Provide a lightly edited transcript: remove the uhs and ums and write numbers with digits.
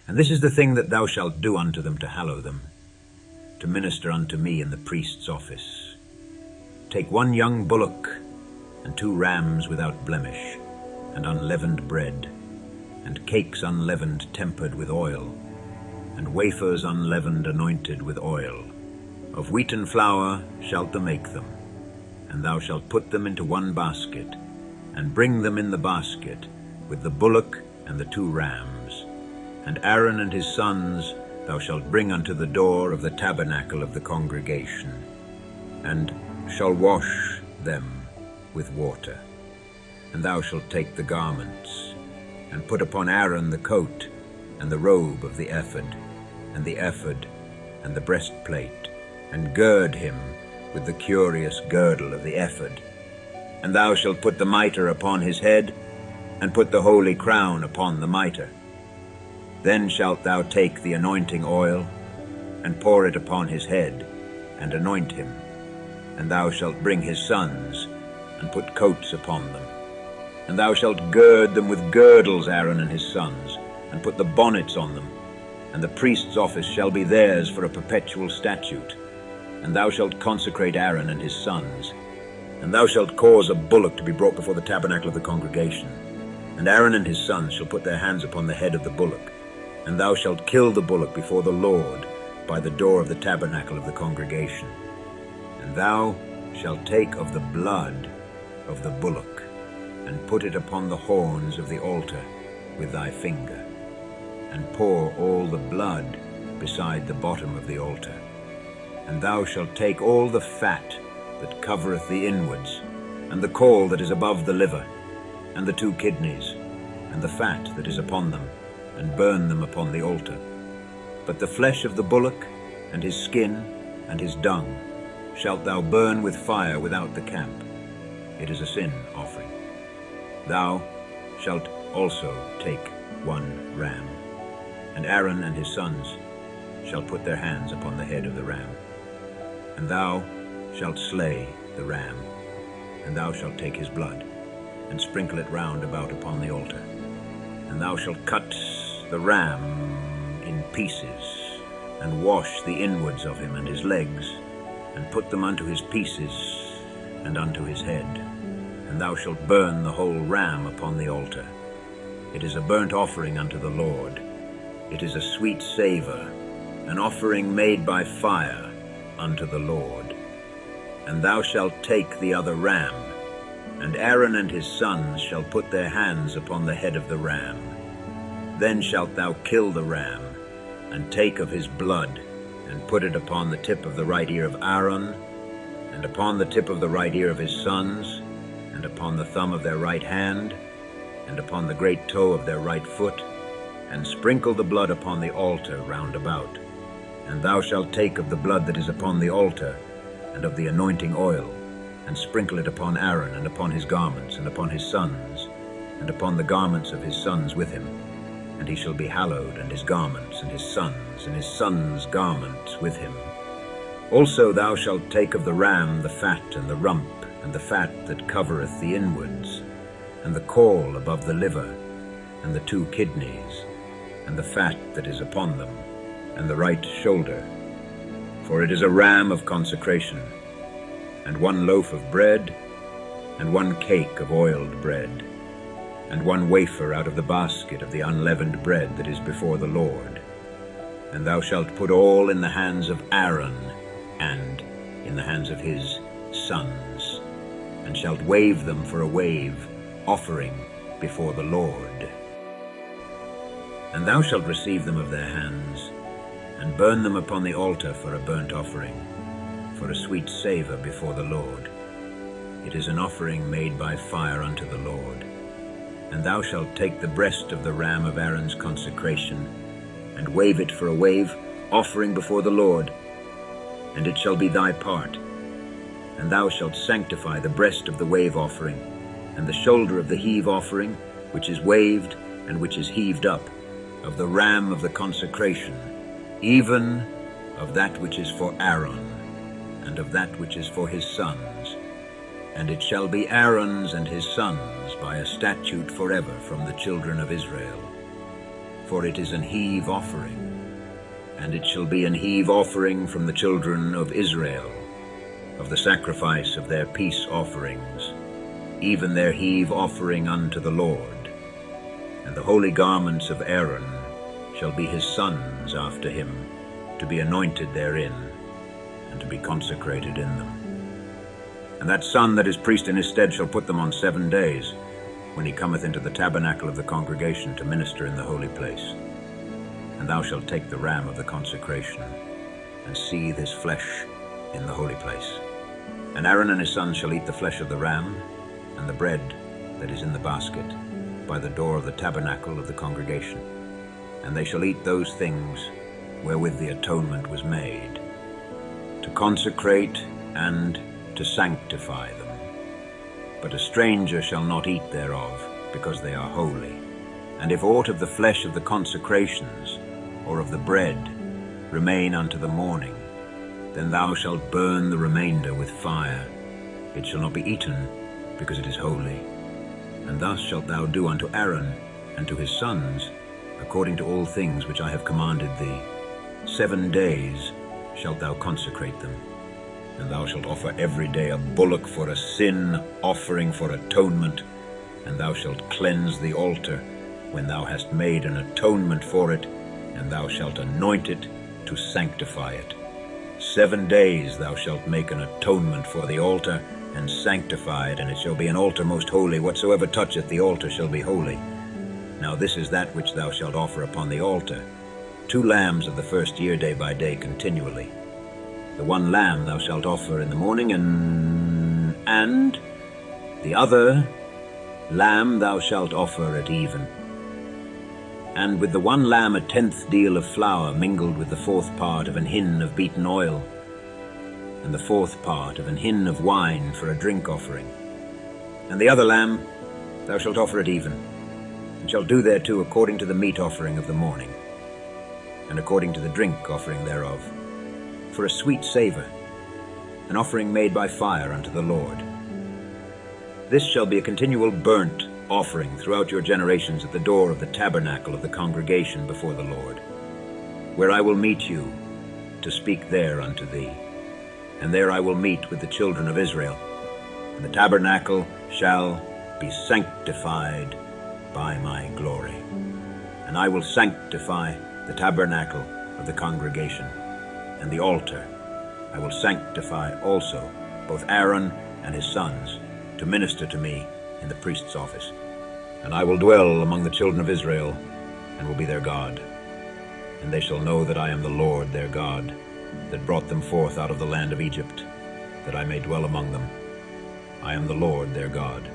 And this is the thing that thou shalt do unto them to hallow them, to minister unto me in the priest's office. Take 1 young bullock, and 2 rams without blemish, and unleavened bread, and cakes unleavened tempered with oil, and wafers unleavened anointed with oil. Of wheaten flour shalt thou make them, and thou shalt put them into 1 basket, and bring them in the basket, with the bullock and the 2 rams. And Aaron and his sons thou shalt bring unto the door of the tabernacle of the congregation, and shall wash them with water. And thou shalt take the garments, and put upon Aaron the coat, and the robe of the ephod, and the breastplate, and gird him with the curious girdle of the ephod. And thou shalt put the mitre upon his head, and put the holy crown upon the mitre. Then shalt thou take the anointing oil, and pour it upon his head, and anoint him. And thou shalt bring his sons, and put coats upon them. And thou shalt gird them with girdles, Aaron and his sons, and put the bonnets on them. And the priest's office shall be theirs for a perpetual statute. And thou shalt consecrate Aaron and his sons. And thou shalt cause a bullock to be brought before the tabernacle of the congregation. And Aaron and his sons shall put their hands upon the head of the bullock. And thou shalt kill the bullock before the Lord by the door of the tabernacle of the congregation. And thou shalt take of the blood of the bullock, and put it upon the horns of the altar with thy finger, and pour all the blood beside the bottom of the altar. And thou shalt take all the fat that covereth the inwards, and the caul that is above the liver, and the 2 kidneys, and the fat that is upon them, and burn them upon the altar. But the flesh of the bullock, and his skin, and his dung, shalt thou burn with fire without the camp. It is a sin offering. Thou shalt also take 1 ram, and Aaron and his sons shall put their hands upon the head of the ram. And thou shalt slay the ram, and thou shalt take his blood, and sprinkle it round about upon the altar. And thou shalt cut the ram in pieces, and wash the inwards of him and his legs, and put them unto his pieces and unto his head. And thou shalt burn the whole ram upon the altar. It is a burnt offering unto the Lord. It is a sweet savour, an offering made by fire unto the Lord. And thou shalt take the other ram, and Aaron and his sons shall put their hands upon the head of the ram. Then shalt thou kill the ram, and take of his blood, and put it upon the tip of the right ear of Aaron, and upon the tip of the right ear of his sons, and upon the thumb of their right hand, and upon the great toe of their right foot, and sprinkle the blood upon the altar round about. And thou shalt take of the blood that is upon the altar, and of the anointing oil, and sprinkle it upon Aaron, and upon his garments, and upon his sons, and upon the garments of his sons with him. And he shall be hallowed, and his garments, and his sons' garments with him. Also thou shalt take of the ram the fat and the rump, and the fat that covereth the inwards, and the caul above the liver, and the 2 kidneys, and the fat that is upon them, and the right shoulder. For it is a ram of consecration, and 1 loaf of bread, and 1 cake of oiled bread, and 1 wafer out of the basket of the unleavened bread that is before the Lord. And thou shalt put all in the hands of Aaron, and in the hands of his sons, and shalt wave them for a wave offering before the Lord. And thou shalt receive them of their hands, and burn them upon the altar for a burnt offering, for a sweet savour before the Lord. It is an offering made by fire unto the Lord. And thou shalt take the breast of the ram of Aaron's consecration, and wave it for a wave offering before the Lord, and it shall be thy part. And thou shalt sanctify the breast of the wave offering, and the shoulder of the heave offering, which is waved and which is heaved up, of the ram of the consecration, even of that which is for Aaron, and of that which is for his sons. And it shall be Aaron's and his sons by a statute forever from the children of Israel. for it is an heave offering. And it shall be an heave offering from the children of Israel, of the sacrifice of their peace offerings, even their heave offering unto the Lord. And the holy garments of Aaron shall be his sons after him, to be anointed therein, and to be consecrated in them. And that son that is priest in his stead shall put them on 7 days, when he cometh into the tabernacle of the congregation to minister in the holy place. And thou shalt take the ram of the consecration, and seethe his flesh in the holy place. And Aaron and his sons shall eat the flesh of the ram, and the bread that is in the basket, by the door of the tabernacle of the congregation. And they shall eat those things wherewith the atonement was made, to consecrate and to sanctify them. But a stranger shall not eat thereof, because they are holy. And if aught of the flesh of the consecrations, or of the bread, remain unto the morning, then thou shalt burn the remainder with fire. It shall not be eaten, because it is holy. And thus shalt thou do unto Aaron and to his sons, according to all things which I have commanded thee. 7 days shalt thou consecrate them. And thou shalt offer every day a bullock for a sin offering for atonement, and thou shalt cleanse the altar when thou hast made an atonement for it, and thou shalt anoint it to sanctify it. 7 days thou shalt make an atonement for the altar, and sanctify it, and it shall be an altar most holy. Whatsoever toucheth the altar shall be holy. Now this is that which thou shalt offer upon the altar: 2 lambs of the first year, day by day, continually. The 1 lamb thou shalt offer in the morning, and the other lamb thou shalt offer at even. And with the 1 lamb a 10th deal of flour, mingled with the 4th part of an hin of beaten oil, and the 4th part of an hin of wine for a drink offering. And the other lamb thou shalt offer at even, and shalt do thereto according to the meat offering of the morning, and according to the drink offering thereof, for a sweet savour, an offering made by fire unto the Lord. This shall be a continual burnt offering throughout your generations at the door of the tabernacle of the congregation before the Lord, where I will meet you to speak there unto thee. And there I will meet with the children of Israel, and the tabernacle shall be sanctified by my glory. And I will sanctify the tabernacle of the congregation, and the altar I will sanctify also, both Aaron and his sons, to minister to me in the priest's office. And I will dwell among the children of Israel, and will be their God. And they shall know that I am the Lord their God, that brought them forth out of the land of Egypt, that I may dwell among them. I am the Lord their God.